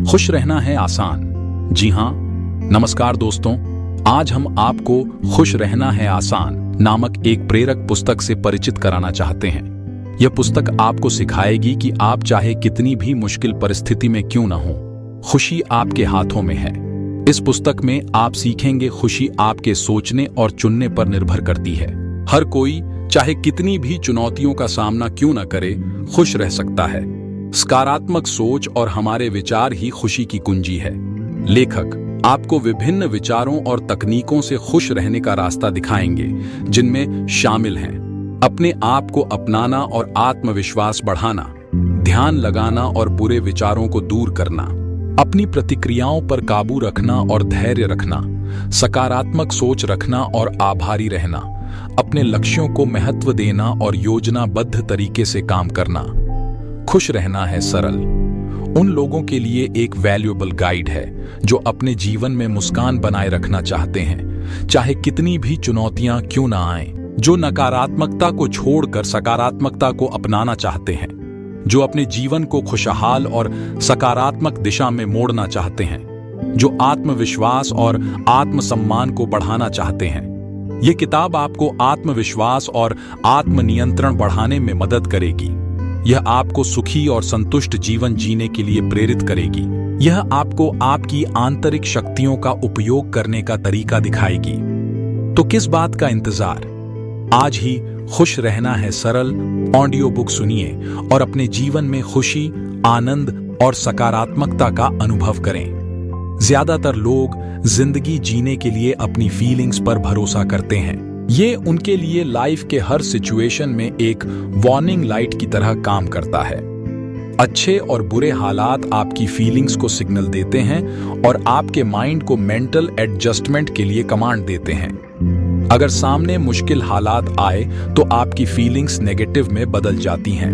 खुश रहना है आसान। जी हाँ, नमस्कार दोस्तों, आज हम आपको खुश रहना है आसान नामक एक प्रेरक पुस्तक से परिचित कराना चाहते हैं। यह पुस्तक आपको सिखाएगी कि आप चाहे कितनी भी मुश्किल परिस्थिति में क्यों न हो, खुशी आपके हाथों में है। इस पुस्तक में आप सीखेंगे खुशी आपके सोचने और चुनने पर निर्भर करती है। हर कोई चाहे कितनी भी चुनौतियों का सामना क्यों न करे, खुश रह सकता है। सकारात्मक सोच और हमारे विचार ही खुशी की कुंजी है। लेखक आपको विभिन्न विचारों और तकनीकों से खुश रहने का रास्ता दिखाएंगे, जिनमें शामिल हैं अपने आप को अपनाना और आत्मविश्वास बढ़ाना, ध्यान लगाना और बुरे विचारों को दूर करना, अपनी प्रतिक्रियाओं पर काबू रखना और धैर्य रखना, सकारात्मक सोच रखना और आभारी रहना, अपने लक्ष्यों को महत्व देना और योजनाबद्ध तरीके से काम करना। खुश रहना है सरल उन लोगों के लिए एक वैल्यूएबल गाइड है जो अपने जीवन में मुस्कान बनाए रखना चाहते हैं, चाहे कितनी भी चुनौतियां क्यों ना आएं, जो नकारात्मकता को छोड़कर सकारात्मकता को अपनाना चाहते हैं, जो अपने जीवन को खुशहाल और सकारात्मक दिशा में मोड़ना चाहते हैं, जो आत्मविश्वास और आत्मसम्मान को बढ़ाना चाहते हैं। यह किताब आपको आत्मविश्वास और आत्मनियंत्रण बढ़ाने में मदद करेगी। यह आपको सुखी और संतुष्ट जीवन जीने के लिए प्रेरित करेगी। यह आपको आपकी आंतरिक शक्तियों का उपयोग करने का तरीका दिखाएगी। तो किस बात का इंतजार? आज ही खुश रहना है सरल ऑडियो बुक सुनिए और अपने जीवन में खुशी, आनंद और सकारात्मकता का अनुभव करें। ज्यादातर लोग जिंदगी जीने के लिए अपनी फीलिंग्स पर भरोसा करते हैं। ये उनके लिए लाइफ के हर सिचुएशन में एक वार्निंग लाइट की तरह काम करता है। अच्छे और बुरे हालात आपकी फीलिंग्स को सिग्नल देते हैं और आपके माइंड को मेंटल एडजस्टमेंट के लिए कमांड देते हैं। अगर सामने मुश्किल हालात आए तो आपकी फीलिंग्स नेगेटिव में बदल जाती हैं।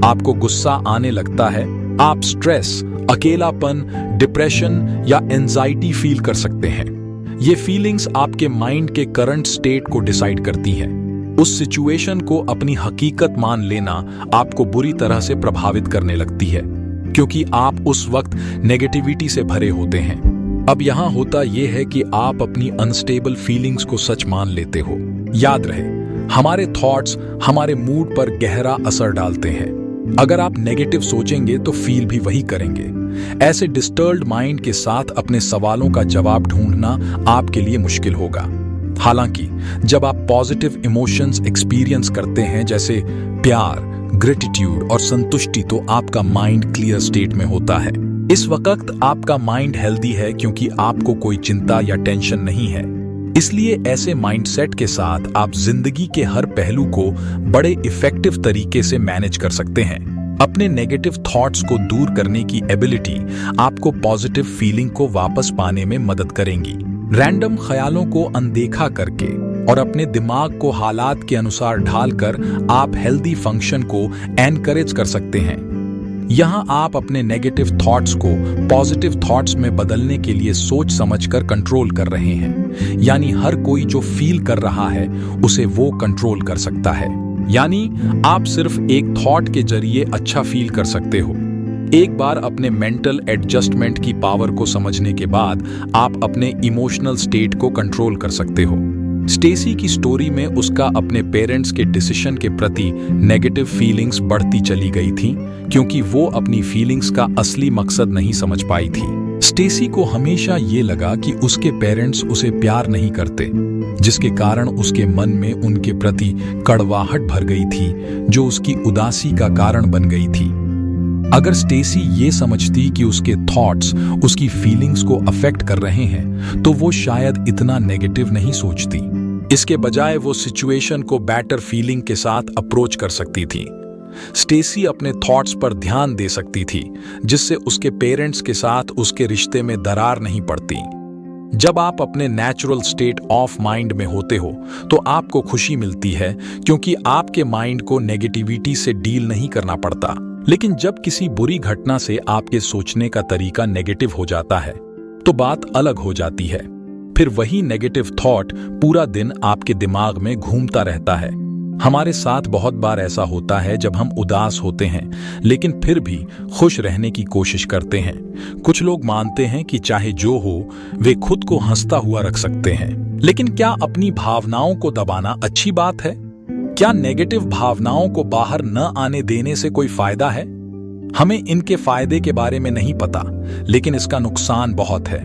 आपको गुस्सा आने लगता है, आप स्ट्रेस, अकेलापन, डिप्रेशन या एंजाइटी फील कर सकते हैं। ये फीलिंग्स आपके माइंड के करंट स्टेट को डिसाइड करती है। उस सिचुएशन को अपनी हकीकत मान लेना आपको बुरी तरह से प्रभावित करने लगती है, क्योंकि आप उस वक्त नेगेटिविटी से भरे होते हैं। अब यहाँ होता यह है कि आप अपनी अनस्टेबल फीलिंग्स को सच मान लेते हो। याद रहे, हमारे थॉट्स हमारे मूड पर गहरा असर डालते हैं। अगर आप नेगेटिव सोचेंगे तो फील भी वही करेंगे। ऐसे डिस्टर्ब्ड माइंड के साथ अपने सवालों का जवाब ढूंढना आपके लिए मुश्किल होगा। हालांकि जब आप पॉजिटिव इमोशंस एक्सपीरियंस करते हैं, जैसे प्यार, ग्रेटिट्यूड और संतुष्टि, तो आपका माइंड क्लियर स्टेट में होता है। इस वक्त आपका माइंड हेल्दी है क्योंकि आपको कोई चिंता या टेंशन नहीं है। इसलिए ऐसे माइंडसेट के साथ आप जिंदगी के हर पहलू को बड़े इफेक्टिव तरीके से मैनेज कर सकते हैं। अपने नेगेटिव थॉट्स को दूर करने की एबिलिटी आपको पॉजिटिव फीलिंग को वापस पाने में मदद करेंगी। रैंडम ख्यालों को अनदेखा करके और अपने दिमाग को हालात के अनुसार ढालकर आप हेल्दी फंक्शन को एनकरेज कर सकते हैं। यहाँ आप अपने नेगेटिव थॉट्स को पॉजिटिव थॉट्स में बदलने के लिए सोच समझकर कंट्रोल कर रहे हैं। यानी हर कोई जो फील कर रहा है उसे वो कंट्रोल कर सकता है। यानी आप सिर्फ एक थॉट के जरिए अच्छा फील कर सकते हो। एक बार अपने मेंटल एडजस्टमेंट की पावर को समझने के बाद आप अपने इमोशनल स्टेट को कंट्रोल कर सकते हो। स्टेसी की स्टोरी में उसका अपने पेरेंट्स के डिसीजन के प्रति नेगेटिव फीलिंग्स बढ़ती चली गई थी, क्योंकि वो अपनी फीलिंग्स का असली मकसद नहीं समझ पाई थी। स्टेसी को हमेशा ये लगा कि उसके पेरेंट्स उसे प्यार नहीं करते, जिसके कारण उसके मन में उनके प्रति कड़वाहट भर गई थी, जो उसकी उदासी का कारण बन गई थी। अगर स्टेसी ये समझती कि उसके थॉट्स उसकी फीलिंग्स को अफेक्ट कर रहे हैं, तो वो शायद इतना नेगेटिव नहीं सोचती। इसके बजाय वो सिचुएशन को बेटर फीलिंग के साथ अप्रोच कर सकती थी। स्टेसी अपने थॉट्स पर ध्यान दे सकती थी, जिससे उसके पेरेंट्स के साथ उसके रिश्ते में दरार नहीं पड़ती। जब आप अपने नेचुरल स्टेट ऑफ माइंड में होते हो तो आपको खुशी मिलती है, क्योंकि आपके माइंड को नेगेटिविटी से डील नहीं करना पड़ता। लेकिन जब किसी बुरी घटना से आपके सोचने का तरीका नेगेटिव हो जाता है तो बात अलग हो जाती है। फिर वही नेगेटिव थॉट पूरा दिन आपके दिमाग में घूमता रहता है। हमारे साथ बहुत बार ऐसा होता है जब हम उदास होते हैं लेकिन फिर भी खुश रहने की कोशिश करते हैं। कुछ लोग मानते हैं कि चाहे जो हो वे खुद को हंसता हुआ रख सकते हैं। लेकिन क्या अपनी भावनाओं को दबाना अच्छी बात है? क्या नेगेटिव भावनाओं को बाहर न आने देने से कोई फायदा है? हमें इनके फायदे के बारे में नहीं पता, लेकिन इसका नुकसान बहुत है।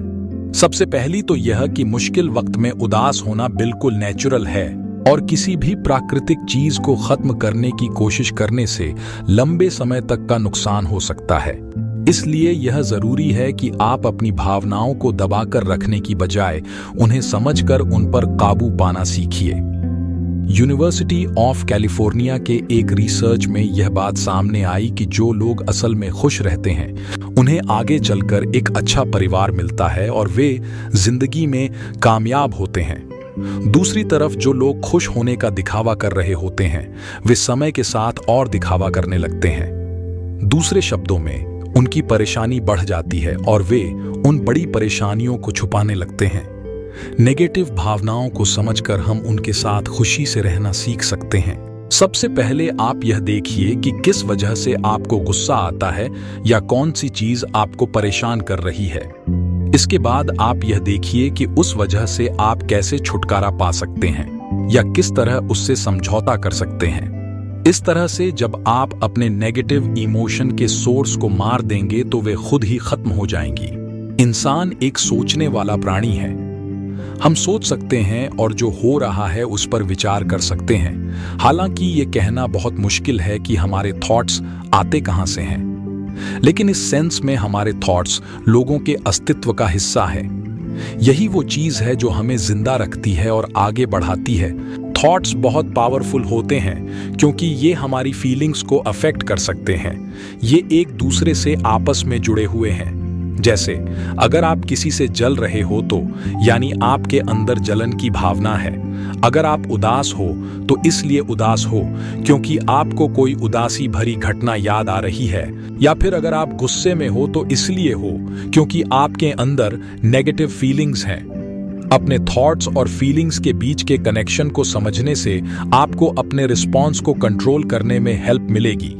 सबसे पहली तो यह कि मुश्किल वक्त में उदास होना बिल्कुल नेचुरल है और किसी भी प्राकृतिक चीज को खत्म करने की कोशिश करने से लंबे समय तक का नुकसान हो सकता है। इसलिए यह जरूरी है कि आप अपनी भावनाओं को दबाकर रखने की बजाय उन्हें समझकर उन पर काबू पाना सीखिए। यूनिवर्सिटी ऑफ कैलिफोर्निया के एक रिसर्च में यह बात सामने आई कि जो लोग असल में खुश रहते हैं उन्हें आगे चलकर एक अच्छा परिवार मिलता है और वे जिंदगी में कामयाब होते हैं। दूसरी तरफ जो लोग खुश होने का दिखावा कर रहे होते हैं वे समय के साथ और दिखावा करने लगते हैं। दूसरे शब्दों में उनकी परेशानी बढ़ जाती है और वे उन बड़ी परेशानियों को छुपाने लगते हैं। नेगेटिव भावनाओं को समझकर हम उनके साथ खुशी से रहना सीख सकते हैं। सबसे पहले आप यह देखिए कि किस वजह से आपको गुस्सा आता है या कौन सी चीज आपको परेशान कर रही है। इसके बाद आप यह देखिए कि उस वजह से आप कैसे छुटकारा पा सकते हैं या किस तरह उससे समझौता कर सकते हैं। इस तरह से जब आप अपने नेगेटिव इमोशन के सोर्स को मार देंगे तो वे खुद ही खत्म हो जाएंगी। इंसान एक सोचने वाला प्राणी है। हम सोच सकते हैं और जो हो रहा है उस पर विचार कर सकते हैं। हालांकि ये कहना बहुत मुश्किल है कि हमारे थॉट्स आते कहां से हैं, लेकिन इस सेंस में हमारे थॉट्स लोगों के अस्तित्व का हिस्सा है। यही वो चीज है जो हमें जिंदा रखती है और आगे बढ़ाती है। थॉट्स बहुत पावरफुल होते हैं क्योंकि ये हमारी फीलिंग्स को अफेक्ट कर सकते हैं। ये एक दूसरे से आपस में जुड़े हुए हैं। जैसे अगर आप किसी से जल रहे हो तो यानी आपके अंदर जलन की भावना है। अगर आप उदास हो तो इसलिए उदास हो क्योंकि आपको कोई उदासी भरी घटना याद आ रही है, या फिर अगर आप गुस्से में हो तो इसलिए हो क्योंकि आपके अंदर नेगेटिव फीलिंग्स हैं। अपने थॉट्स और फीलिंग्स के बीच के कनेक्शन को समझने से आपको अपने रिस्पॉन्स को कंट्रोल करने में हेल्प मिलेगी।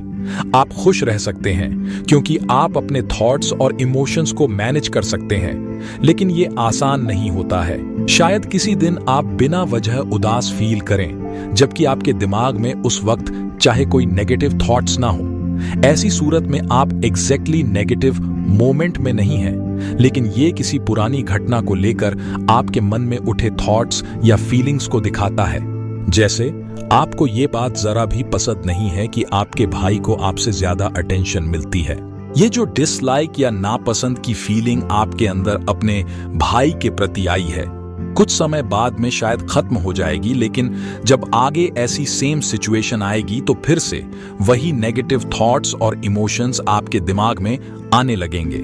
आप खुश रह सकते हैं क्योंकि आप अपने थॉट्स और इमोशंस को मैनेज कर सकते हैं, लेकिन ये आसान नहीं होता है। शायद किसी दिन आप बिना वजह उदास फील करें जबकि आपके दिमाग में उस वक्त चाहे कोई नेगेटिव थॉट्स ना हो। ऐसी सूरत में आप एग्जैक्टली नेगेटिव मोमेंट में नहीं हैं, लेकिन ये किसी पुरानी घटना को लेकर आपके मन में उठे थॉट्स या फीलिंग्स को दिखाता है। जैसे आपको ये बात जरा भी पसंद नहीं है कि आपके भाई को आपसे ज्यादा अटेंशन मिलती है। ये जो डिसलाइक या नापसंद की फीलिंग आपके अंदर अपने भाई के प्रति आई है, कुछ समय बाद में शायद खत्म हो जाएगी, लेकिन जब आगे ऐसी सेम सिचुएशन आएगी तो फिर से वही नेगेटिव थॉट्स और इमोशंस आपके दिमाग में आने लगेंगे।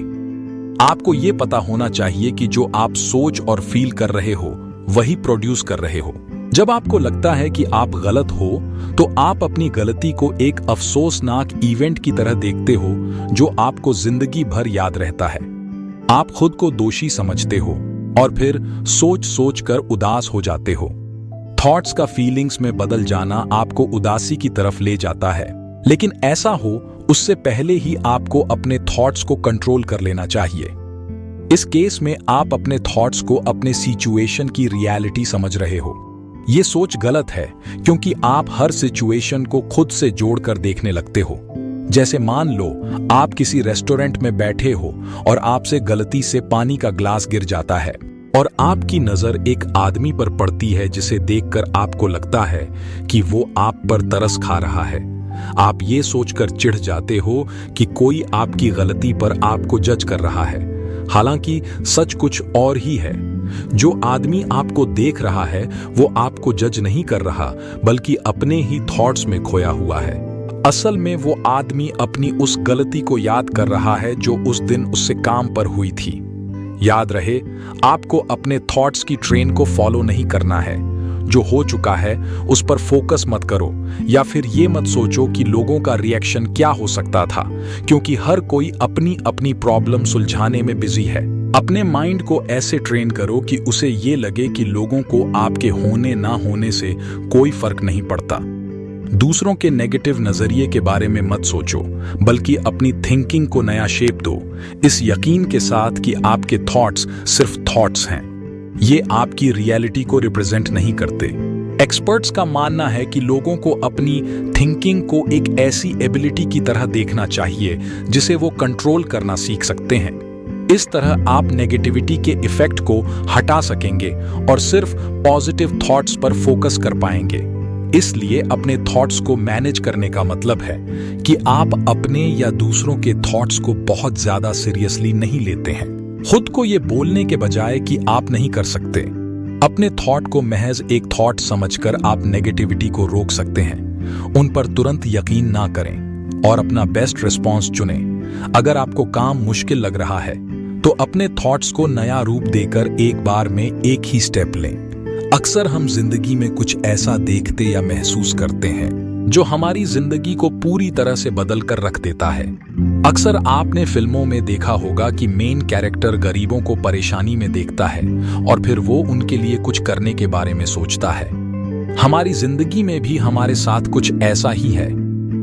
आपको ये पता होना चाहिए कि जो आप सोच और फील कर रहे हो वही प्रोड्यूस कर रहे हो। जब आपको लगता है कि आप गलत हो तो आप अपनी गलती को एक अफसोसनाक इवेंट की तरह देखते हो जो आपको जिंदगी भर याद रहता है। आप खुद को दोषी समझते हो और फिर सोच सोच कर उदास हो जाते हो। थॉट्स का फीलिंग्स में बदल जाना आपको उदासी की तरफ ले जाता है, लेकिन ऐसा हो उससे पहले ही आपको अपने थॉट्स को कंट्रोल कर लेना चाहिए। इस केस में आप अपने थॉट्स को अपने सिचुएशन की रियलिटी समझ रहे हो। ये सोच गलत है क्योंकि आप हर सिचुएशन को खुद से जोड़कर देखने लगते हो। जैसे मान लो आप किसी रेस्टोरेंट में बैठे हो और आपसे गलती से पानी का ग्लास गिर जाता है और आपकी नजर एक आदमी पर पड़ती है जिसे देखकर आपको लगता है कि वो आप पर तरस खा रहा है। आप ये सोचकर चिढ़ जाते हो कि कोई आपकी गलती पर आपको जज कर रहा है। हालांकि सच कुछ और ही है। जो आदमी आपको देख रहा है वो आपको जज नहीं कर रहा, बल्कि अपने ही थॉट्स में खोया हुआ है। असल में वो आदमी अपनी उस गलती को याद कर रहा है जो उस दिन उससे काम पर हुई थी। याद रहे, आपको अपने थॉट्स की ट्रेन को फॉलो नहीं करना है। जो हो चुका है उस पर फोकस मत करो, या फिर ये मत सोचो कि लोगों का रिएक्शन क्या हो सकता था, क्योंकि हर कोई अपनी अपनी प्रॉब्लम सुलझाने में बिजी है। अपने माइंड को ऐसे ट्रेन करो कि उसे ये लगे कि लोगों को आपके होने ना होने से कोई फर्क नहीं पड़ता। दूसरों के नेगेटिव नजरिए के बारे में मत सोचो, बल्कि अपनी थिंकिंग को नया शेप दो, इस यकीन के साथ कि आपके थॉट्स सिर्फ थॉट्स हैं। ये आपकी रियलिटी को रिप्रेजेंट नहीं करते। एक्सपर्ट्स का मानना है कि लोगों को अपनी थिंकिंग को एक ऐसी एबिलिटी की तरह देखना चाहिए जिसे वो कंट्रोल करना सीख सकते हैं। इस तरह आप नेगेटिविटी के इफेक्ट को हटा सकेंगे और सिर्फ पॉजिटिव थॉट्स पर फोकस कर पाएंगे। इसलिए अपने थॉट्स को मैनेज करने का मतलब है कि आप अपने या दूसरों के थॉट्स को बहुत ज्यादा सीरियसली नहीं लेते हैं। खुद को ये बोलने के बजाय कि आप नहीं कर सकते, अपने थॉट को महज एक थॉट समझकर आप नेगेटिविटी को रोक सकते हैं। उन पर तुरंत यकीन ना करें और अपना बेस्ट रिस्पॉन्स चुनें। अगर आपको काम मुश्किल लग रहा है तो अपने थॉट्स को नया रूप देकर एक बार में एक ही स्टेप लें। अक्सर हम जिंदगी में कुछ ऐसा देखते या महसूस करते हैं जो हमारी जिंदगी को पूरी तरह से बदल कर रख देता है। अक्सर आपने फिल्मों में देखा होगा कि मेन कैरेक्टर गरीबों को परेशानी में देखता है और फिर वो उनके लिए कुछ करने के बारे में सोचता है। हमारी जिंदगी में भी हमारे साथ कुछ ऐसा ही है।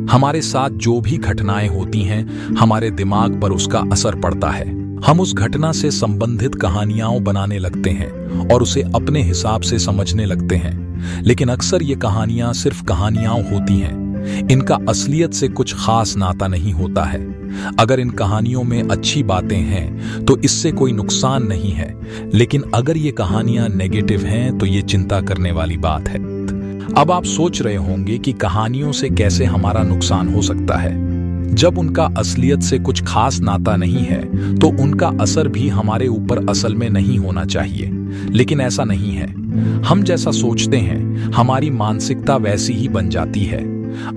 हमारे साथ जो भी घटनाएं होती हैं, हमारे दिमाग पर उसका असर पड़ता है। हम उस घटना से संबंधित कहानियां बनाने लगते हैं और उसे अपने हिसाब से समझने लगते हैं। लेकिन अक्सर ये कहानियां सिर्फ कहानियां होती हैं। इनका असलियत से कुछ खास नाता नहीं होता है। अगर इन कहानियों में अच्छी बातें हैं तो इससे कोई नुकसान नहीं है, लेकिन अगर ये कहानियां नेगेटिव हैं तो ये चिंता करने वाली बात है। अब आप सोच रहे होंगे कि कहानियों से कैसे हमारा नुकसान हो सकता है। जब उनका असलियत से कुछ खास नाता नहीं है तो उनका असर भी हमारे ऊपर असल में नहीं होना चाहिए, लेकिन ऐसा नहीं है। हम जैसा सोचते हैं हमारी मानसिकता वैसी ही बन जाती है।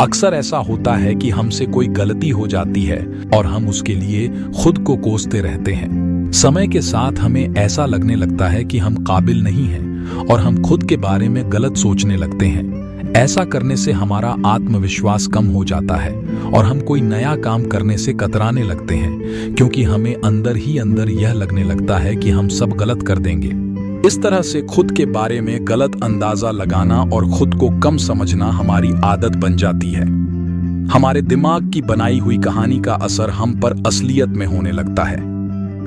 अक्सर ऐसा होता है कि हमसे कोई गलती हो जाती है और हम उसके लिए खुद को कोसते रहते हैं। समय के साथ हमें ऐसा लगने लगता है कि हम काबिल नहीं हैं और हम खुद के बारे में गलत सोचने लगते हैं। ऐसा करने से हमारा आत्मविश्वास कम हो जाता है और हम कोई नया काम करने से कतराने लगते हैं, क्योंकि हमें अंदर ही अंदर यह लगने लगता है कि हम सब गलत कर देंगे। इस तरह से खुद के बारे में गलत अंदाजा लगाना और खुद को कम समझना हमारी आदत बन जाती है। हमारे दिमाग की बनाई हुई कहानी का असर हम पर असलियत में होने लगता है।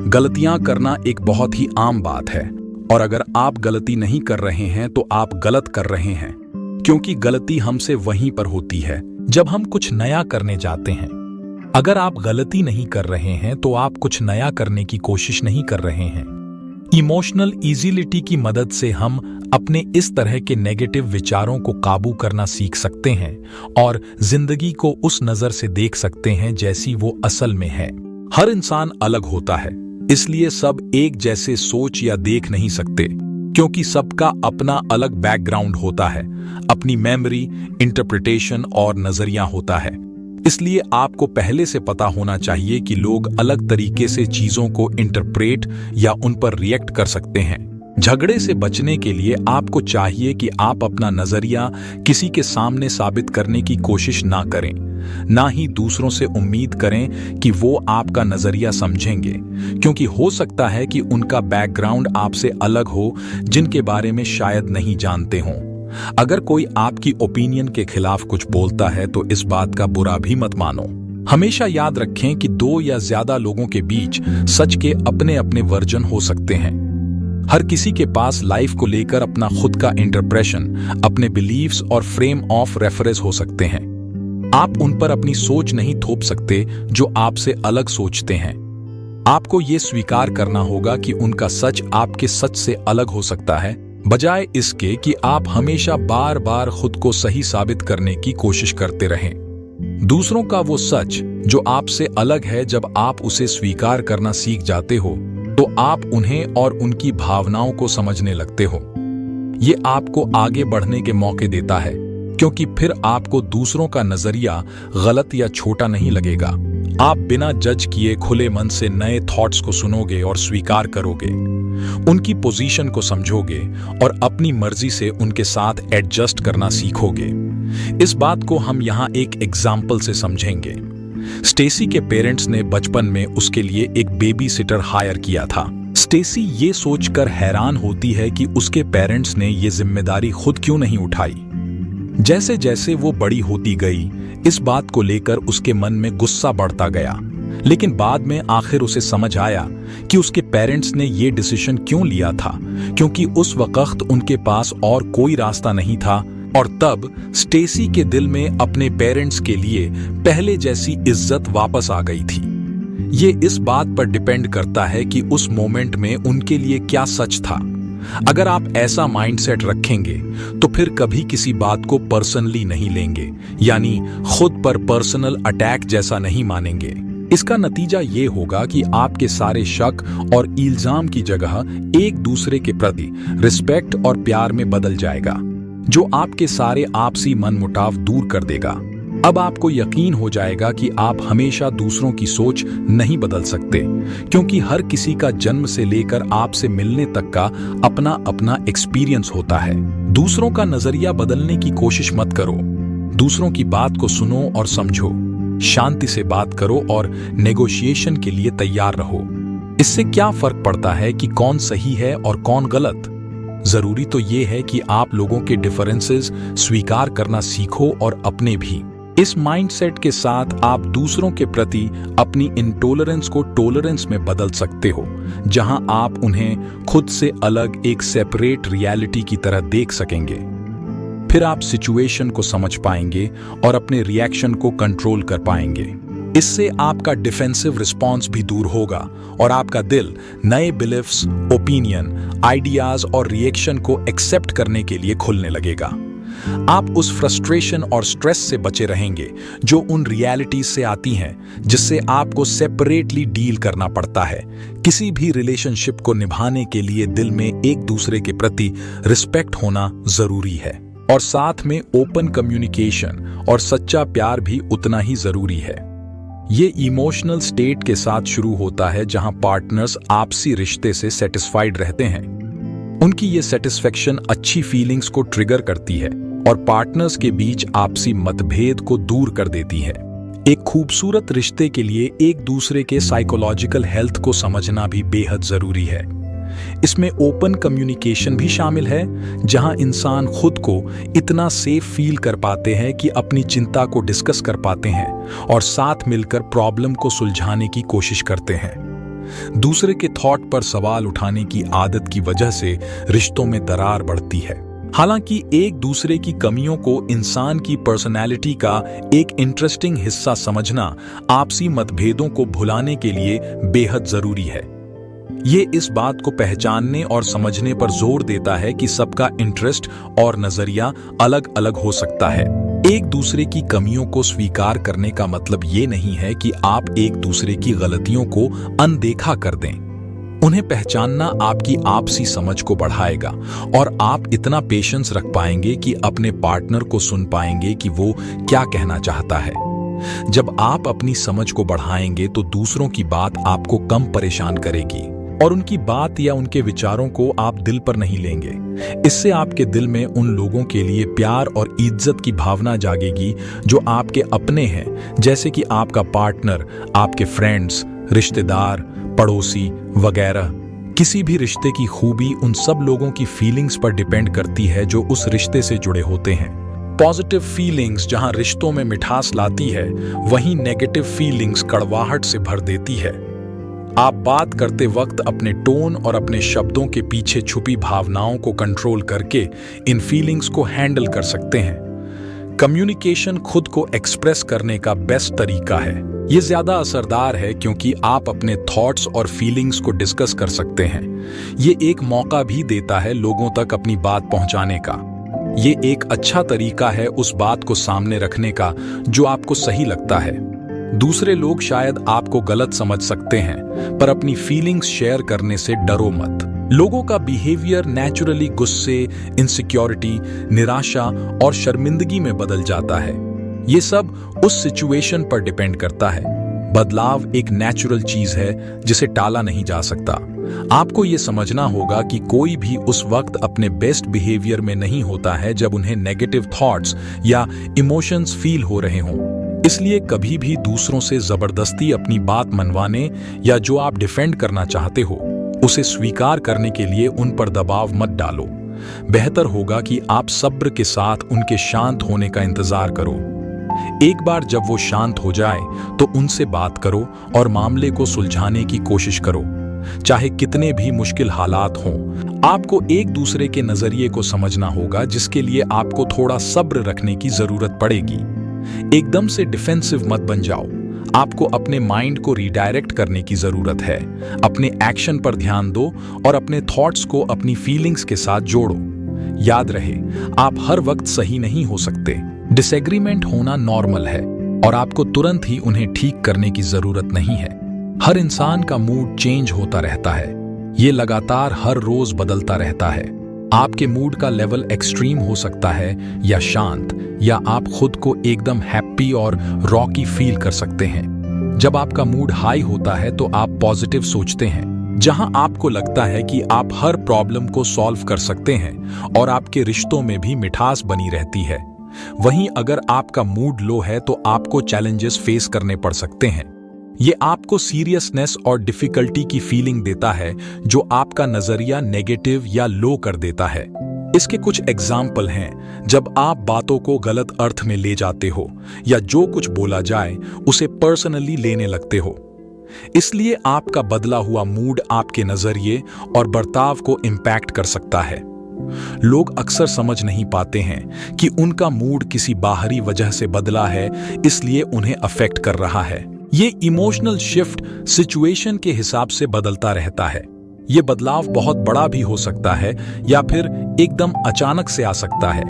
गलतियां करना एक बहुत ही आम बात है, और अगर आप गलती नहीं कर रहे हैं तो आप गलत कर रहे हैं, क्योंकि गलती हमसे वहीं पर होती है जब हम कुछ नया करने जाते हैं। अगर आप गलती नहीं कर रहे हैं तो आप कुछ नया करने की कोशिश नहीं कर रहे हैं। इमोशनल इजीलिटी की मदद से हम अपने इस तरह के नेगेटिव विचारों को काबू करना सीख सकते हैं और जिंदगी को उस नजर से देख सकते हैं जैसी वो असल में है। हर इंसान अलग होता है, इसलिए सब एक जैसे सोच या देख नहीं सकते, क्योंकि सबका अपना अलग बैकग्राउंड होता है, अपनी मेमोरी, इंटरप्रिटेशन और नजरिया होता है। इसलिए आपको पहले से पता होना चाहिए कि लोग अलग तरीके से चीजों को इंटरप्रेट या उन पर रिएक्ट कर सकते हैं। झगड़े से बचने के लिए आपको चाहिए कि आप अपना नजरिया किसी के सामने साबित करने की कोशिश ना करें, ना ही दूसरों से उम्मीद करें कि वो आपका नजरिया समझेंगे, क्योंकि हो सकता है कि उनका बैकग्राउंड आपसे अलग हो, जिनके बारे में शायद नहीं जानते हों। अगर कोई आपकी ओपिनियन के खिलाफ कुछ बोलता है तो इस बात का बुरा भी मत मानो। हमेशा याद रखें कि दो या ज्यादा लोगों के बीच सच के अपने अपने वर्जन हो सकते हैं। हर किसी के पास लाइफ को लेकर अपना खुद का इंटरप्रेशन, अपने बिलीव्स और फ्रेम ऑफ रेफरेंस हो सकते हैं। आप उन पर अपनी सोच नहीं थोप सकते जो आपसे अलग सोचते हैं। आपको ये स्वीकार करना होगा कि उनका सच आपके सच से अलग हो सकता है, बजाय इसके कि आप हमेशा बार बार खुद को सही साबित करने की कोशिश करते रहें। दूसरों का वो सच जो आपसे अलग है, जब आप उसे स्वीकार करना सीख जाते हो तो आप उन्हें और उनकी भावनाओं को समझने लगते हो। ये आपको आगे बढ़ने के मौके देता है, क्योंकि फिर आपको दूसरों का नजरिया गलत या छोटा नहीं लगेगा। आप बिना जज किए खुले मन से नए थॉट्स को सुनोगे और स्वीकार करोगे, उनकी पोजीशन को समझोगे और अपनी मर्जी से उनके साथ एडजस्ट करना सीखोगे। इस बात को हम यहाँ एक एग्जाम्पल से समझेंगे। स्टेसी के पेरेंट्स ने बचपन में उसके लिए एक बेबी सिटर हायर किया था। स्टेसी ये सोचकर हैरान होती है कि उसके पेरेंट्स ने ये जिम्मेदारी खुद क्यों नहीं उठाई। जैसे जैसे वो बड़ी होती गई, इस बात को लेकर उसके मन में गुस्सा बढ़ता गया, लेकिन बाद में आखिर उसे समझ आया कि उसके पेरेंट्स ने ये डिसीजन क्यों लिया था, क्योंकि उस वक्त उनके पास और कोई रास्ता नहीं था। और तब स्टेसी के दिल में अपने पेरेंट्स के लिए पहले जैसी इज्जत वापस आ गई थी। ये इस बात पर डिपेंड करता है कि उस मोमेंट में उनके लिए क्या सच था। अगर आप ऐसा माइंडसेट रखेंगे तो फिर कभी किसी बात को पर्सनली नहीं लेंगे, यानी खुद पर पर्सनल अटैक जैसा नहीं मानेंगे। इसका नतीजा ये होगा कि आपके सारे शक और इल्जाम की जगह एक दूसरे के प्रति रिस्पेक्ट और प्यार में बदल जाएगा, जो आपके सारे आपसी मनमुटाव दूर कर देगा। अब आपको यकीन हो जाएगा कि आप हमेशा दूसरों की सोच नहीं बदल सकते, क्योंकि हर किसी का जन्म से लेकर आपसे मिलने तक का अपना अपना एक्सपीरियंस होता है। दूसरों का नजरिया बदलने की कोशिश मत करो। दूसरों की बात को सुनो और समझो, शांति से बात करो और नेगोशिएशन के लिए तैयार रहो। इससे क्या फर्क पड़ता है कि कौन सही है और कौन गलत? जरूरी तो ये है कि आप लोगों के डिफरेंसेस स्वीकार करना सीखो और अपने भी। इस माइंडसेट के साथ आप दूसरों के प्रति अपनी इंटॉलरेंस को टॉलरेंस में बदल सकते हो, जहां आप उन्हें खुद से अलग एक सेपरेट रियलिटी की तरह देख सकेंगे। फिर आप सिचुएशन को समझ पाएंगे और अपने रिएक्शन को कंट्रोल कर पाएंगे। इससे आपका डिफेंसिव रिस्पॉन्स भी दूर होगा और आपका दिल नए बिलीफ्स, ओपिनियन, आइडियाज और रिएक्शन को एक्सेप्ट करने के लिए खुलने लगेगा। आप उस फ्रस्ट्रेशन और स्ट्रेस से बचे रहेंगे जो उन रियलिटीज से आती हैं जिससे आपको सेपरेटली डील करना पड़ता है। किसी भी रिलेशनशिप को निभाने के लिए दिल में एक दूसरे के प्रति रिस्पेक्ट होना जरूरी है, और साथ में ओपन कम्युनिकेशन और सच्चा प्यार भी उतना ही जरूरी है। ये इमोशनल स्टेट के साथ शुरू होता है जहां पार्टनर्स आपसी रिश्ते से सेटिस्फाइड रहते हैं। उनकी ये सेटिस्फेक्शन अच्छी फीलिंग्स को ट्रिगर करती है और पार्टनर्स के बीच आपसी मतभेद को दूर कर देती है। एक खूबसूरत रिश्ते के लिए एक दूसरे के साइकोलॉजिकल हेल्थ को समझना भी बेहद जरूरी है। इसमें ओपन कम्युनिकेशन भी शामिल है, जहां इंसान खुद को इतना सेफ फील कर पाते हैं कि अपनी चिंता को डिस्कस कर पाते हैं और साथ मिलकर प्रॉब्लम को सुलझाने की कोशिश करते हैं। दूसरे के थॉट पर सवाल उठाने की आदत की वजह से रिश्तों में दरार बढ़ती है। हालांकि एक दूसरे की कमियों को इंसान की पर्सनैलिटी का एक इंटरेस्टिंग हिस्सा समझना आपसी मतभेदों को भुलाने के लिए बेहद जरूरी है। ये इस बात को पहचानने और समझने पर जोर देता है कि सबका इंटरेस्ट और नजरिया अलग अलग हो सकता है। एक दूसरे की कमियों को स्वीकार करने का मतलब ये नहीं है कि आप एक दूसरे की गलतियों को अनदेखा कर दें। उन्हें पहचानना आपकी आपसी समझ को बढ़ाएगा और आप इतना पेशेंस रख पाएंगे कि अपने पार्टनर को सुन पाएंगे कि वो क्या कहना चाहता है। जब आप अपनी समझ को बढ़ाएंगे तो दूसरों की बात आपको कम परेशान करेगी और उनकी बात या उनके विचारों को आप दिल पर नहीं लेंगे। इससे आपके दिल में उन लोगों के लिए प्यार और इज्जत की भावना जागेगी जो आपके अपने हैं, जैसे कि आपका पार्टनर, आपके फ्रेंड्स, रिश्तेदार, पड़ोसी वगैरह। किसी भी रिश्ते की खूबी उन सब लोगों की फीलिंग्स पर डिपेंड करती है जो उस रिश्ते से जुड़े होते हैं। पॉजिटिव फीलिंग्स जहां रिश्तों में मिठास लाती है, वहीं नेगेटिव फीलिंग्स कड़वाहट से भर देती है। आप बात करते वक्त अपने टोन और अपने शब्दों के पीछे छुपी भावनाओं को कंट्रोल करके इन फीलिंग्स को हैंडल कर सकते हैं। कम्युनिकेशन खुद को एक्सप्रेस करने का बेस्ट तरीका है। ये ज्यादा असरदार है क्योंकि आप अपने थॉट्स और फीलिंग्स को डिस्कस कर सकते हैं। ये एक मौका भी देता है लोगों तक अपनी बात पहुंचाने का। ये एक अच्छा तरीका है उस बात को सामने रखने का जो आपको सही लगता है। दूसरे लोग शायद आपको गलत समझ सकते हैं, पर अपनी फीलिंग्स शेयर करने से डरो मत। लोगों का बिहेवियर नेचुरली गुस्से, इनसिक्योरिटी, निराशा और शर्मिंदगी में बदल जाता है। ये सब उस सिचुएशन पर डिपेंड करता है। बदलाव एक नेचुरल चीज है जिसे टाला नहीं जा सकता। आपको ये समझना होगा कि कोई भी उस वक्त अपने बेस्ट बिहेवियर में नहीं होता है जब उन्हें नेगेटिव थॉट्स या इमोशंस फील हो रहे हों। इसलिए कभी भी दूसरों से जबरदस्ती अपनी बात मनवाने या जो आप डिफेंड करना चाहते हो उसे स्वीकार करने के लिए उन पर दबाव मत डालो। बेहतर होगा कि आप सब्र के साथ उनके शांत होने का इंतजार करो। एक बार जब वो शांत हो जाए तो उनसे बात करो और मामले को सुलझाने की कोशिश करो। चाहे कितने भी मुश्किल हालात हों, आपको एक दूसरे के नजरिए को समझना होगा, जिसके लिए आपको थोड़ा सब्र रखने की जरूरत पड़ेगी। एकदम से डिफेंसिव मत बन जाओ। आपको अपने माइंड को रीडायरेक्ट करने की जरूरत है। अपने एक्शन पर ध्यान दो और अपने थॉट्स को अपनी फीलिंग्स के साथ जोड़ो। याद रहे, आप हर वक्त सही नहीं हो सकते। डिसएग्रीमेंट होना नॉर्मल है और आपको तुरंत ही उन्हें ठीक करने की जरूरत नहीं है। हर इंसान का मूड चेंज होता रहता है। ये लगातार हर रोज बदलता रहता है। आपके मूड का लेवल एक्सट्रीम हो सकता है या शांत, या आप खुद को एकदम हैप्पी और रॉकी फील कर सकते हैं। जब आपका मूड हाई होता है तो आप पॉजिटिव सोचते हैं। जहां आपको लगता है कि आप हर प्रॉब्लम को सॉल्व कर सकते हैं और आपके रिश्तों में भी मिठास बनी रहती है। वहीं अगर आपका मूड लो है तो आपको चैलेंजेस फेस करने पड़ सकते हैं। ये आपको सीरियसनेस और डिफिकल्टी की फीलिंग देता है, जो आपका नजरिया नेगेटिव या लो कर देता है। इसके कुछ एग्जाम्पल हैं। जब आप बातों को गलत अर्थ में ले जाते हो या जो कुछ बोला जाए उसे पर्सनली लेने लगते हो। इसलिए आपका बदला हुआ मूड आपके नजरिए और बर्ताव को इम्पैक्ट कर सकता है। लोग अक्सर समझ नहीं पाते हैं कि उनका मूड किसी बाहरी वजह से बदला है, इसलिए उन्हें अफेक्ट कर रहा है। ये इमोशनल शिफ्ट सिचुएशन के हिसाब से बदलता रहता है। ये बदलाव बहुत बड़ा भी हो सकता है या फिर एकदम अचानक से आ सकता है।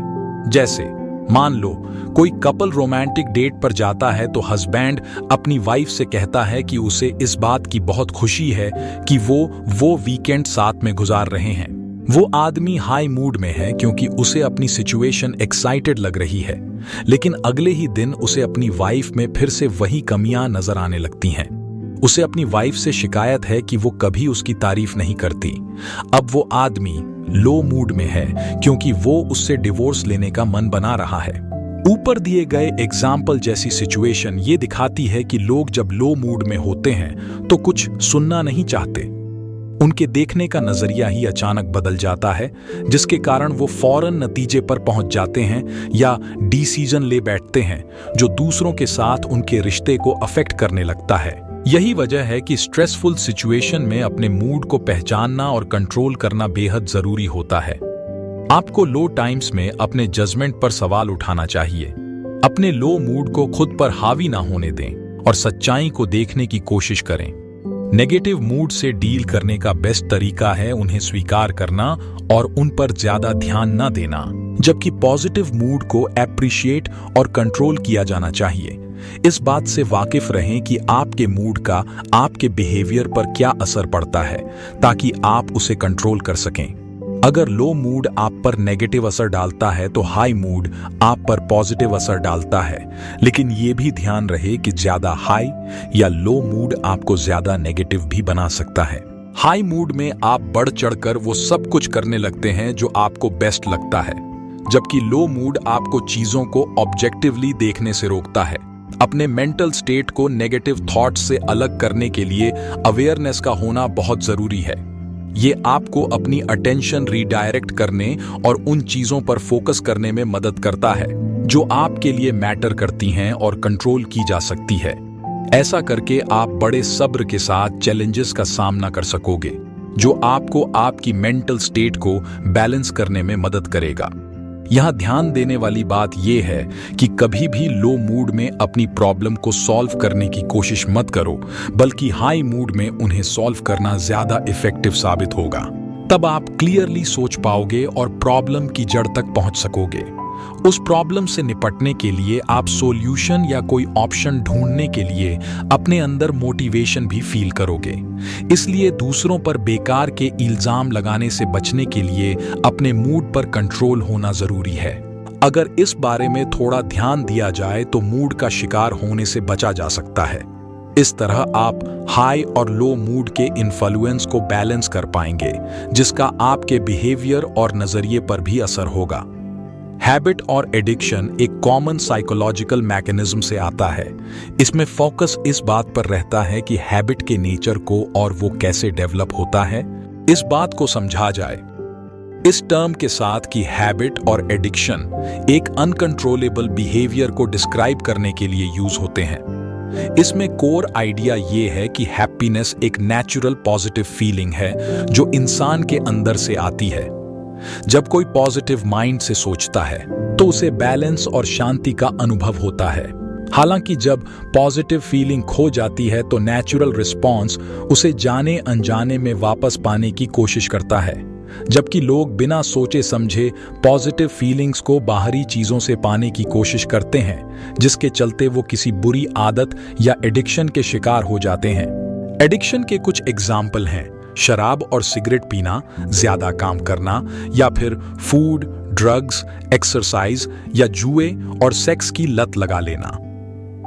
जैसे मान लो कोई कपल रोमांटिक डेट पर जाता है तो हस्बैंड अपनी वाइफ से कहता है कि उसे इस बात की बहुत खुशी है कि वो वीकेंड साथ में गुजार रहे हैं। वो आदमी हाई मूड में है क्योंकि उसे अपनी सिचुएशन एक्साइटेड लग रही है, लेकिन अगले ही दिन उसे अपनी वाइफ में फिर से वही कमियां नजर आने लगती हैं। उसे अपनी वाइफ से शिकायत है कि वो कभी उसकी तारीफ नहीं करती। अब वो आदमी लो मूड में है क्योंकि वो उससे डिवोर्स लेने का मन बना रहा है। ऊपर दिए गए एग्जाम्पल जैसी सिचुएशन ये दिखाती है कि लोग जब लो मूड में होते हैं तो कुछ सुनना नहीं चाहते। उनके देखने का नजरिया ही अचानक बदल जाता है, जिसके कारण वो फौरन नतीजे पर पहुंच जाते हैं या डिसीजन ले बैठते हैं जो दूसरों के साथ उनके रिश्ते को अफेक्ट करने लगता है। यही वजह है कि स्ट्रेसफुल सिचुएशन में अपने मूड को पहचानना और कंट्रोल करना बेहद जरूरी होता है। आपको लो टाइम्स में अपने जजमेंट पर सवाल उठाना चाहिए। अपने लो मूड को खुद पर हावी ना होने दें और सच्चाई को देखने की कोशिश करें। नेगेटिव मूड से डील करने का बेस्ट तरीका है उन्हें स्वीकार करना और उन पर ज्यादा ध्यान न देना, जबकि पॉजिटिव मूड को अप्रिशिएट और कंट्रोल किया जाना चाहिए। इस बात से वाकिफ रहें कि आपके मूड का आपके बिहेवियर पर क्या असर पड़ता है, ताकि आप उसे कंट्रोल कर सकें। अगर लो मूड आप पर नेगेटिव असर डालता है तो हाई मूड आप पर पॉजिटिव असर डालता है, लेकिन ये भी ध्यान रहे कि ज्यादा हाई या लो मूड आपको ज्यादा नेगेटिव भी बना सकता है। हाई मूड में आप बढ़ चढ़कर वो सब कुछ करने लगते हैं जो आपको बेस्ट लगता है, जबकि लो मूड आपको चीजों को ऑब्जेक्टिवली देखने से रोकता है। अपने मेंटल स्टेट को नेगेटिव थॉट्स से अलग करने के लिए अवेयरनेस का होना बहुत जरूरी है। ये आपको अपनी अटेंशन रीडायरेक्ट करने और उन चीजों पर फोकस करने में मदद करता है जो आपके लिए मैटर करती हैं और कंट्रोल की जा सकती है। ऐसा करके आप बड़े सब्र के साथ चैलेंजेस का सामना कर सकोगे, जो आपको आपकी मेंटल स्टेट को बैलेंस करने में मदद करेगा। यहां ध्यान देने वाली बात यह है कि कभी भी लो मूड में अपनी प्रॉब्लम को सॉल्व करने की कोशिश मत करो, बल्कि हाई मूड में उन्हें सॉल्व करना ज्यादा इफेक्टिव साबित होगा। तब आप क्लियरली सोच पाओगे और प्रॉब्लम की जड़ तक पहुंच सकोगे। उस प्रॉब्लम से निपटने के लिए आप सॉल्यूशन या कोई ऑप्शन ढूंढने के लिए अपने अंदर मोटिवेशन भी फील करोगे। इसलिए दूसरों पर बेकार के इल्जाम लगाने से बचने के लिए अपने मूड पर कंट्रोल होना जरूरी है। अगर इस बारे में थोड़ा ध्यान दिया जाए तो मूड का शिकार होने से बचा जा सकता है। इस तरह आप हाई और लो मूड के इन्फ्लुएंस को बैलेंस कर पाएंगे, जिसका आपके बिहेवियर और नजरिए पर भी असर होगा। हैबिट और एडिक्शन एक कॉमन साइकोलॉजिकल मैकेनिज्म से आता है। इसमें फोकस इस बात पर रहता है कि हैबिट के नेचर को और वो कैसे डेवलप होता है, इस बात को समझा जाए। इस टर्म के साथ कि हैबिट और एडिक्शन एक अनकंट्रोलेबल बिहेवियर को डिस्क्राइब करने के लिए यूज होते हैं। इसमें कोर आइडिया ये है कि हैप्पीनेस एक नेचुरल पॉजिटिव फीलिंग है जो इंसान के अंदर से आती है। जब कोई पॉजिटिव माइंड से सोचता है तो उसे बैलेंस और शांति का अनुभव होता है। हालांकि जब पॉजिटिव फीलिंग खो जाती है तो नेचुरल रिस्पॉन्स उसे जाने अनजाने में वापस पाने की कोशिश करता है। जबकि लोग बिना सोचे समझे पॉजिटिव फीलिंग्स को बाहरी चीजों से पाने की कोशिश करते हैं, जिसके चलते वो किसी बुरी आदत या एडिक्शन के शिकार हो जाते हैं। एडिक्शन के कुछ एग्जाम्पल हैं शराब और सिगरेट पीना, ज्यादा काम करना, या फिर फूड, ड्रग्स, एक्सरसाइज या जुए और सेक्स की लत लगा लेना।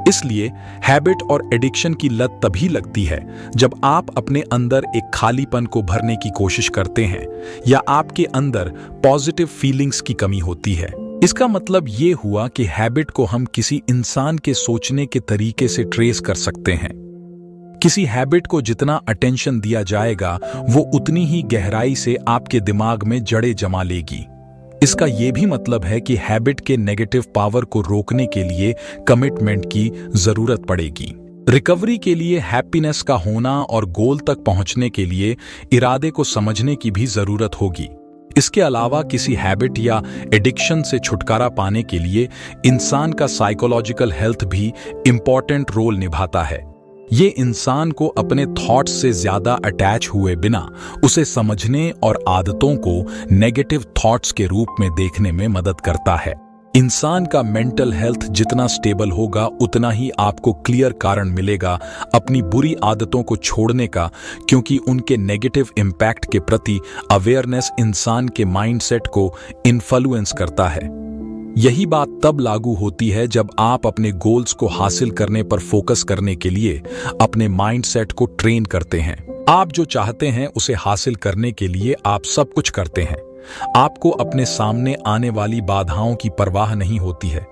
इसलिए हैबिट और एडिक्शन की लत तभी लगती है जब आप अपने अंदर एक खालीपन को भरने की कोशिश करते हैं या आपके अंदर पॉजिटिव फीलिंग्स की कमी होती है। इसका मतलब ये हुआ कि हैबिट को हम किसी इंसान के सोचने के तरीके से ट्रेस कर सकते हैं। किसी हैबिट को जितना अटेंशन दिया जाएगा वो उतनी ही गहराई से आपके दिमाग में जड़ें जमा लेगी। इसका यह भी मतलब है कि हैबिट के नेगेटिव पावर को रोकने के लिए कमिटमेंट की जरूरत पड़ेगी। रिकवरी के लिए हैप्पीनेस का होना और गोल तक पहुंचने के लिए इरादे को समझने की भी जरूरत होगी। इसके अलावा किसी हैबिट या एडिक्शन से छुटकारा पाने के लिए इंसान का साइकोलॉजिकल हेल्थ भी इंपॉर्टेंट रोल निभाता है। ये इंसान को अपने थॉट्स से ज्यादा अटैच हुए बिना उसे समझने और आदतों को नेगेटिव थॉट्स के रूप में देखने में मदद करता है। इंसान का मेंटल हेल्थ जितना स्टेबल होगा उतना ही आपको क्लियर कारण मिलेगा अपनी बुरी आदतों को छोड़ने का, क्योंकि उनके नेगेटिव इम्पैक्ट के प्रति अवेयरनेस इंसान के माइंडसेट को इन्फ्लुएंस करता है। यही बात तब लागू होती है जब आप अपने गोल्स को हासिल करने पर फोकस करने के लिए अपने माइंडसेट को ट्रेन करते हैं। आप जो चाहते हैं उसे हासिल करने के लिए आप सब कुछ करते हैं। आपको अपने सामने आने वाली बाधाओं की परवाह नहीं होती है।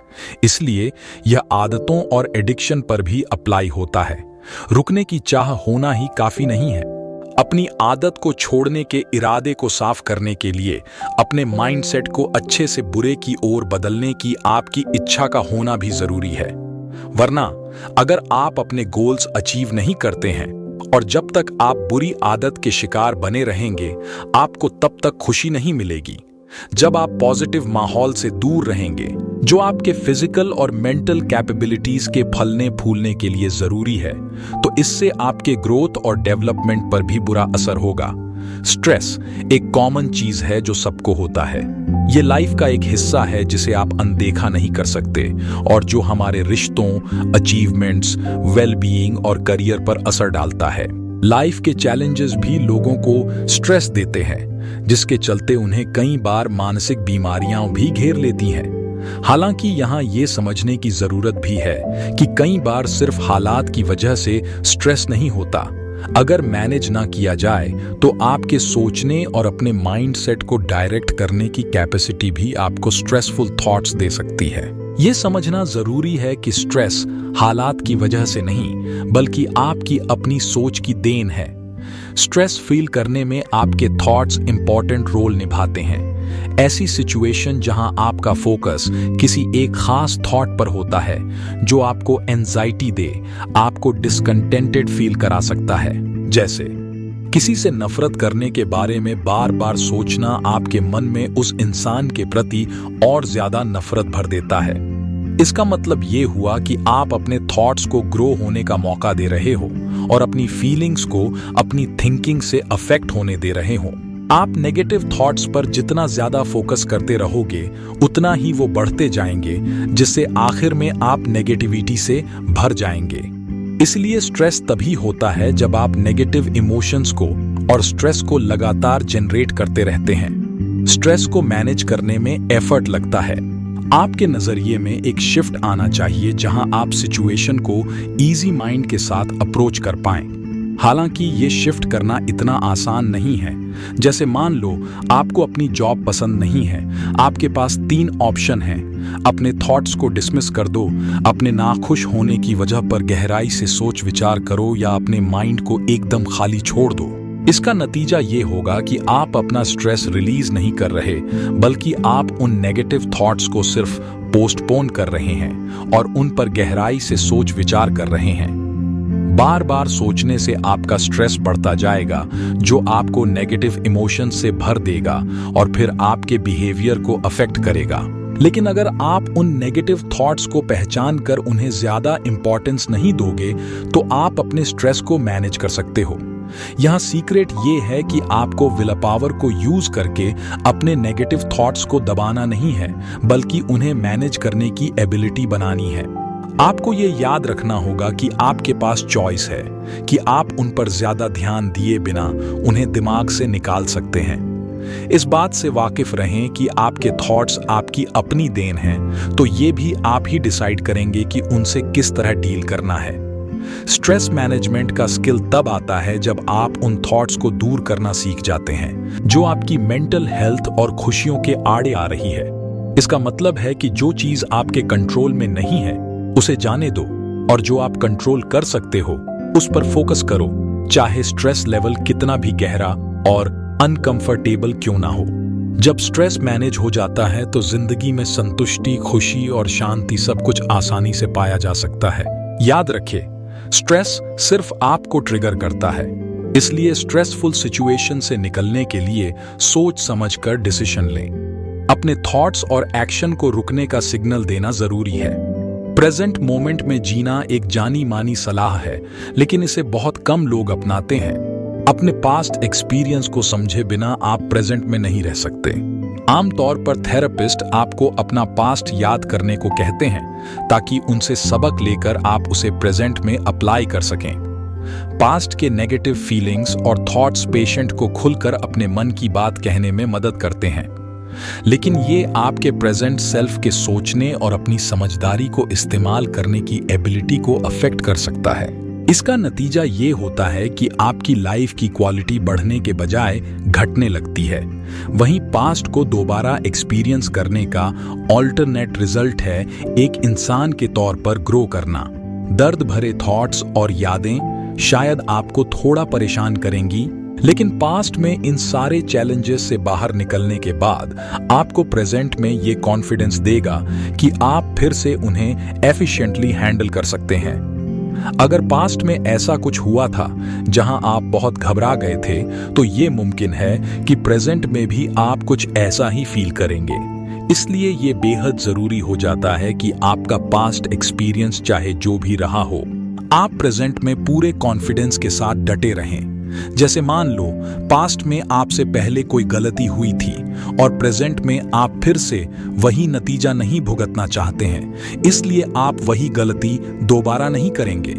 इसलिए यह आदतों और एडिक्शन पर भी अप्लाई होता है। रुकने की चाह होना ही काफी नहीं है। अपनी आदत को छोड़ने के इरादे को साफ करने के लिए अपने माइंडसेट को अच्छे से बुरे की ओर बदलने की आपकी इच्छा का होना भी जरूरी है। वरना अगर आप अपने गोल्स अचीव नहीं करते हैं और जब तक आप बुरी आदत के शिकार बने रहेंगे, आपको तब तक खुशी नहीं मिलेगी। जब आप पॉजिटिव माहौल से दूर रहेंगे जो आपके फिजिकल और मेंटल कैपेबिलिटीज के फलने फूलने के लिए जरूरी है, तो इससे आपके ग्रोथ और डेवलपमेंट पर भी बुरा असर होगा। स्ट्रेस एक कॉमन चीज है जो सबको होता है। ये लाइफ का एक हिस्सा है जिसे आप अनदेखा नहीं कर सकते और जो हमारे रिश्तों, अचीवमेंट्स, वेलबीइंग और करियर पर असर डालता है। लाइफ के चैलेंजेस भी लोगों को स्ट्रेस देते हैं, जिसके चलते उन्हें कई बार मानसिक बीमारियां भी घेर लेती हैं। हालांकि यहाँ ये समझने की जरूरत भी है कि कई बार सिर्फ हालात की वजह से स्ट्रेस नहीं होता। अगर मैनेज ना किया जाए तो आपके सोचने और अपने माइंडसेट को डायरेक्ट करने की कैपेसिटी भी आपको स्ट्रेसफुल थॉट्स दे सकती है। ये समझना जरूरी है कि स्ट्रेस हालात की वजह से नहीं बल्कि आपकी अपनी सोच की देन है। स्ट्रेस फील करने में आपके थॉट्स इंपॉर्टेंट रोल निभाते हैं। ऐसी सिचुएशन जहां आपका फोकस किसी एक खास थॉट पर होता है जो आपको एंजाइटी दे, आपको डिसकंटेंटेड फील करा सकता है। जैसे किसी से नफरत करने के बारे में बार बार सोचना आपके मन में उस इंसान के प्रति और ज्यादा नफरत भर देता है। इसका मतलब ये हुआ कि आप अपने थॉट्स को ग्रो होने का मौका दे रहे हो और अपनी फीलिंग्स को अपनी थिंकिंग से अफेक्ट होने दे रहे हो। आप नेगेटिव थॉट्स पर जितना ज्यादा फोकस करते रहोगे उतना ही वो बढ़ते जाएंगे, जिससे आखिर में आप नेगेटिविटी से भर जाएंगे। इसलिए स्ट्रेस तभी होता है जब आप नेगेटिव इमोशंस को और स्ट्रेस को लगातार जनरेट करते रहते हैं। स्ट्रेस को मैनेज करने में एफर्ट लगता है। आपके नजरिए में एक शिफ्ट आना चाहिए जहां आप सिचुएशन को इजी माइंड के साथ अप्रोच कर पाएं। हालांकि ये शिफ्ट करना इतना आसान नहीं है। जैसे मान लो आपको अपनी जॉब पसंद नहीं है, आपके पास 3 ऑप्शन हैं। अपने थॉट्स को डिसमिस कर दो, अपने नाखुश होने की वजह पर गहराई से सोच विचार करो या अपने माइंड को एकदम खाली छोड़ दो। इसका नतीजा ये होगा कि आप अपना स्ट्रेस रिलीज नहीं कर रहे, बल्कि आप उन नेगेटिव थॉट्स को सिर्फ पोस्टपोन कर रहे हैं और उन पर गहराई से सोच विचार कर रहे हैं। बार बार सोचने से आपका स्ट्रेस बढ़ता जाएगा, जो आपको नेगेटिव इमोशन से भर देगा और फिर आपके बिहेवियर को अफेक्ट करेगा। लेकिन अगर आप उन नेगेटिव थॉट्स को पहचान कर उन्हें ज्यादा इंपॉर्टेंस नहीं दोगे, तो आप अपने स्ट्रेस को मैनेज कर सकते हो। यहाँ सीक्रेट ये है कि आपको विल पावर को यूज करके अपने नेगेटिव थॉट्स को दबाना नहीं है, बल्कि उन्हें मैनेज करने की एबिलिटी बनानी है। आपको ये याद रखना होगा कि आपके पास चॉइस है कि आप उन पर ज्यादा ध्यान दिए बिना उन्हें दिमाग से निकाल सकते हैं। इस बात से वाकिफ रहें कि आपके थॉट्स आपकी अपनी देन हैं, तो ये भी आप ही डिसाइड करेंगे कि उनसे किस तरह डील करना है। स्ट्रेस मैनेजमेंट का स्किल तब आता है जब आप उन थॉट्स को दूर करना सीख जाते हैं जो आपकी मेंटल हेल्थ और खुशियों के आड़े आ रही है। इसका मतलब है कि जो चीज आपके कंट्रोल में नहीं है उसे जाने दो, और जो आप कंट्रोल कर सकते हो उस पर फोकस करो, चाहे स्ट्रेस लेवल कितना भी गहरा और अनकंफर्टेबल क्यों ना हो। जब स्ट्रेस मैनेज हो जाता है तो जिंदगी में संतुष्टि, खुशी और शांति सब कुछ आसानी से पाया जा सकता है। याद रखिए, स्ट्रेस सिर्फ आपको ट्रिगर करता है, इसलिए स्ट्रेसफुल सिचुएशन से निकलने के लिए सोच समझकर डिसीजन लें। अपने थॉट्स और एक्शन को रुकने का सिग्नल देना जरूरी है। प्रेजेंट मोमेंट में जीना एक जानी मानी सलाह है, लेकिन इसे बहुत कम लोग अपनाते हैं। अपने पास्ट एक्सपीरियंस को समझे बिना आप प्रेजेंट में नहीं रह सकते। आमतौर पर थेरेपिस्ट आपको अपना पास्ट याद करने को कहते हैं, ताकि उनसे सबक लेकर आप उसे प्रेजेंट में अप्लाई कर सकें। पास्ट के नेगेटिव फीलिंग्स और थॉट्स पेशेंट को खुलकर अपने मन की बात कहने में मदद करते हैं, लेकिन ये आपके प्रेजेंट सेल्फ के सोचने और अपनी समझदारी को इस्तेमाल करने की एबिलिटी को अफेक्ट कर सकता है। इसका नतीजा ये होता है कि आपकी लाइफ की क्वालिटी बढ़ने के बजाय घटने लगती है। वहीं पास्ट को दोबारा एक्सपीरियंस करने का ऑल्टरनेट रिजल्ट है एक इंसान के तौर पर ग्रो करना। दर्द भरे थॉट्स और यादें शायद आपको थोड़ा परेशान करेंगी, लेकिन पास्ट में इन सारे चैलेंजेस से बाहर निकलने के बाद आपको प्रेजेंट में ये कॉन्फिडेंस देगा कि आप फिर से उन्हें एफिशिएंटली हैंडल कर सकते हैं। अगर पास्ट में ऐसा कुछ हुआ था जहां आप बहुत घबरा गए थे, तो ये मुमकिन है कि प्रेजेंट में भी आप कुछ ऐसा ही फील करेंगे। इसलिए ये बेहद जरूरी हो जाता है कि आपका पास्ट एक्सपीरियंस चाहे जो भी रहा हो, आप प्रेजेंट में पूरे कॉन्फिडेंस के साथ डटे रहें। जैसे मान लो पास्ट में आपसे पहले कोई गलती हुई थी और प्रेजेंट में आप फिर से वही नतीजा नहीं भुगतना चाहते हैं, इसलिए आप वही गलती दोबारा नहीं करेंगे।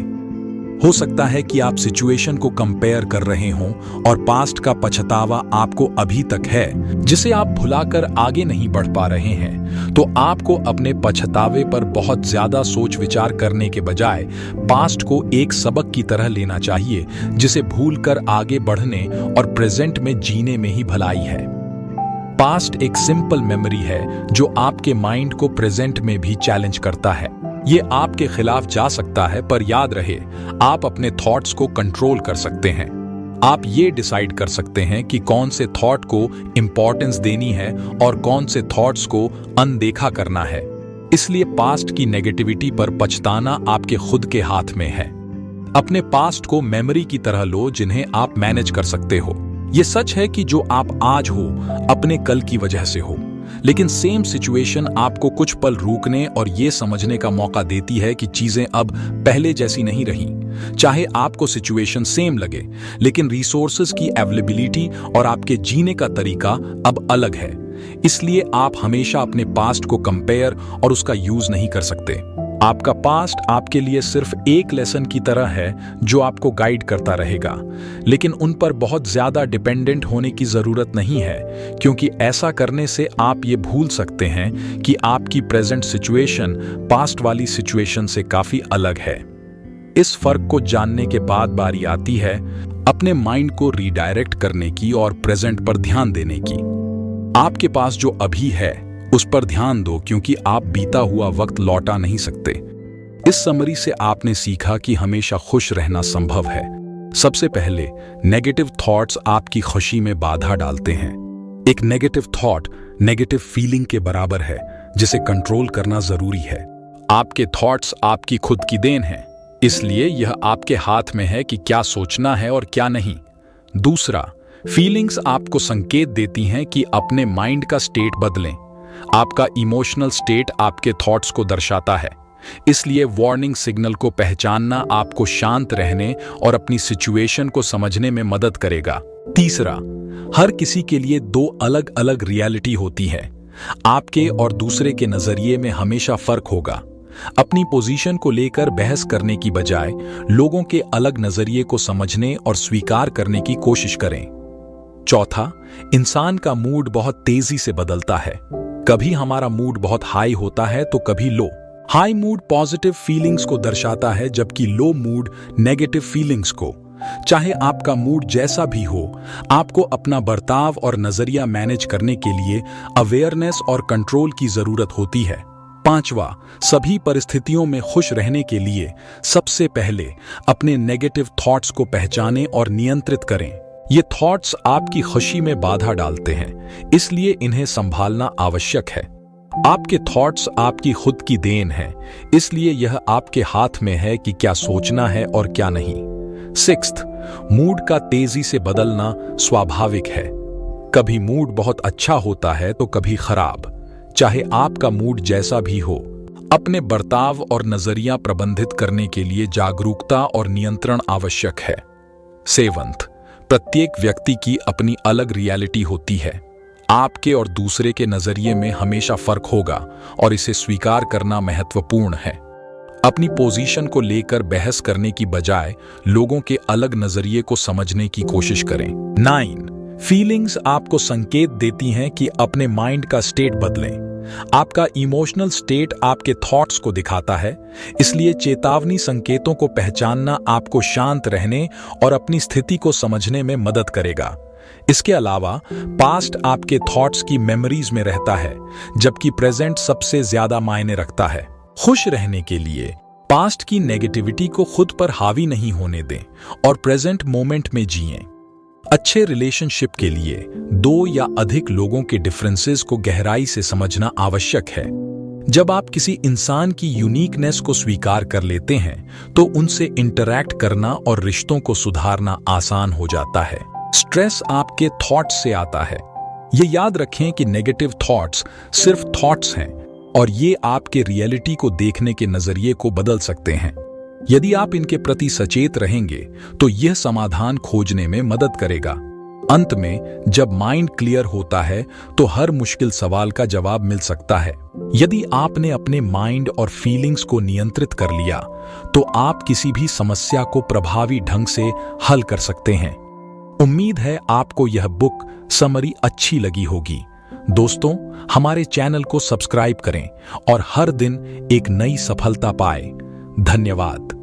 हो सकता है कि आप सिचुएशन को कंपेयर कर रहे हों और पास्ट का पछतावा आपको अभी तक है, जिसे आप भुलाकर आगे नहीं बढ़ पा रहे हैं। तो आपको अपने पछतावे पर बहुत ज्यादा सोच विचार करने के बजाय पास्ट को एक सबक की तरह लेना चाहिए, जिसे भूलकर आगे बढ़ने और प्रेजेंट में जीने में ही भलाई है। पास्ट एक सिंपल मेमोरी है जो आपके माइंड को प्रेजेंट में भी चैलेंज करता है। ये आपके खिलाफ जा सकता है, पर याद रहे, आप अपने थॉट्स को कंट्रोल कर सकते हैं। आप ये डिसाइड कर सकते हैं कि कौन से थॉट को इंपॉर्टेंस देनी है और कौन से थॉट्स को अनदेखा करना है। इसलिए पास्ट की नेगेटिविटी पर पछताना आपके खुद के हाथ में है। अपने पास्ट को मेमोरी की तरह लो जिन्हें आप मैनेज कर सकते हो। ये सच है कि जो आप आज हो अपने कल की वजह से हो, लेकिन सेम सिचुएशन आपको कुछ पल रुकने और ये समझने का मौका देती है कि चीजें अब पहले जैसी नहीं रही। चाहे आपको सिचुएशन सेम लगे, लेकिन रिसोर्सेज की अवेलेबिलिटी और आपके जीने का तरीका अब अलग है। इसलिए आप हमेशा अपने पास्ट को कंपेयर और उसका यूज नहीं कर सकते। आपका पास्ट आपके लिए सिर्फ एक लेसन की तरह है जो आपको गाइड करता रहेगा, लेकिन उन पर बहुत ज्यादा डिपेंडेंट होने की जरूरत नहीं है, क्योंकि ऐसा करने से आप ये भूल सकते हैं कि आपकी प्रेजेंट सिचुएशन पास्ट वाली सिचुएशन से काफी अलग है। इस फर्क को जानने के बाद बारी आती है अपने माइंड को रीडायरेक्ट करने की और प्रेजेंट पर ध्यान देने की। आपके पास जो अभी है उस पर ध्यान दो, क्योंकि आप बीता हुआ वक्त लौटा नहीं सकते। इस समरी से आपने सीखा कि हमेशा खुश रहना संभव है, सबसे पहले नेगेटिव थॉट्स आपकी खुशी में बाधा डालते हैं। एक नेगेटिव थॉट नेगेटिव फीलिंग के बराबर है, जिसे कंट्रोल करना जरूरी है। आपके थॉट्स आपकी खुद की देन है, इसलिए यह आपके हाथ में है कि क्या सोचना है और क्या नहीं। दूसरा, फीलिंग्स आपको संकेत देती हैं कि अपने माइंड का स्टेट बदलें। आपका इमोशनल स्टेट आपके थॉट्स को दर्शाता है, इसलिए वार्निंग सिग्नल को पहचानना आपको शांत रहने और अपनी सिचुएशन को समझने में मदद करेगा। तीसरा, हर किसी के लिए दो अलग अलग रियलिटी होती है। आपके और दूसरे के नजरिए में हमेशा फर्क होगा। अपनी पोजीशन को लेकर बहस करने की बजाय लोगों के अलग नजरिए को समझने और स्वीकार करने की कोशिश करें। चौथा, इंसान का मूड बहुत तेजी से बदलता है। कभी हमारा मूड बहुत हाई होता है तो कभी लो। हाई मूड पॉजिटिव फीलिंग्स को दर्शाता है, जबकि लो मूड नेगेटिव फीलिंग्स को। चाहे आपका मूड जैसा भी हो, आपको अपना बर्ताव और नजरिया मैनेज करने के लिए अवेयरनेस और कंट्रोल की जरूरत होती है। पांचवा, सभी परिस्थितियों में खुश रहने के लिए सबसे पहले अपने नेगेटिव थॉट्स को पहचानें और नियंत्रित करें। ये थॉट्स आपकी खुशी में बाधा डालते हैं, इसलिए इन्हें संभालना आवश्यक है। आपके थॉट्स आपकी खुद की देन है, इसलिए यह आपके हाथ में है कि क्या सोचना है और क्या नहीं। सिक्स्थ, मूड का तेजी से बदलना स्वाभाविक है। कभी मूड बहुत अच्छा होता है तो कभी खराब। चाहे आपका मूड जैसा भी हो, अपने बर्ताव और नजरिया प्रबंधित करने के लिए जागरूकता और नियंत्रण आवश्यक है। सेवंथ, प्रत्येक व्यक्ति की अपनी अलग रियलिटी होती है। आपके और दूसरे के नजरिए में हमेशा फर्क होगा और इसे स्वीकार करना महत्वपूर्ण है। अपनी पोजीशन को लेकर बहस करने की बजाय लोगों के अलग नजरिए को समझने की कोशिश करें। 9, फीलिंग्स आपको संकेत देती हैं कि अपने माइंड का स्टेट बदलें। आपका इमोशनल स्टेट आपके थॉट्स को दिखाता है, इसलिए चेतावनी संकेतों को पहचानना आपको शांत रहने और अपनी स्थिति को समझने में मदद करेगा। इसके अलावा पास्ट आपके थॉट्स की मेमोरीज में रहता है, जबकि प्रेजेंट सबसे ज्यादा मायने रखता है। खुश रहने के लिए पास्ट की नेगेटिविटी को खुद पर हावी नहीं होने दें और प्रेजेंट मोमेंट में जिएं। अच्छे रिलेशनशिप के लिए दो या अधिक लोगों के डिफरेंसेस को गहराई से समझना आवश्यक है। जब आप किसी इंसान की यूनिकनेस को स्वीकार कर लेते हैं तो उनसे इंटरैक्ट करना और रिश्तों को सुधारना आसान हो जाता है। स्ट्रेस आपके थॉट्स से आता है। ये याद रखें कि नेगेटिव थॉट्स सिर्फ थॉट्स हैं और ये आपके रियलिटी को देखने के नजरिए को बदल सकते हैं। यदि आप इनके प्रति सचेत रहेंगे तो यह समाधान खोजने में मदद करेगा। अंत में जब माइंड क्लियर होता है तो हर मुश्किल सवाल का जवाब मिल सकता है। यदि आपने अपने माइंड और फीलिंग्स को नियंत्रित कर लिया तो आप किसी भी समस्या को प्रभावी ढंग से हल कर सकते हैं। उम्मीद है आपको यह बुक समरी अच्छी लगी होगी। दोस्तों, हमारे चैनल को सब्सक्राइब करें और हर दिन एक नई सफलता पाएं। धन्यवाद।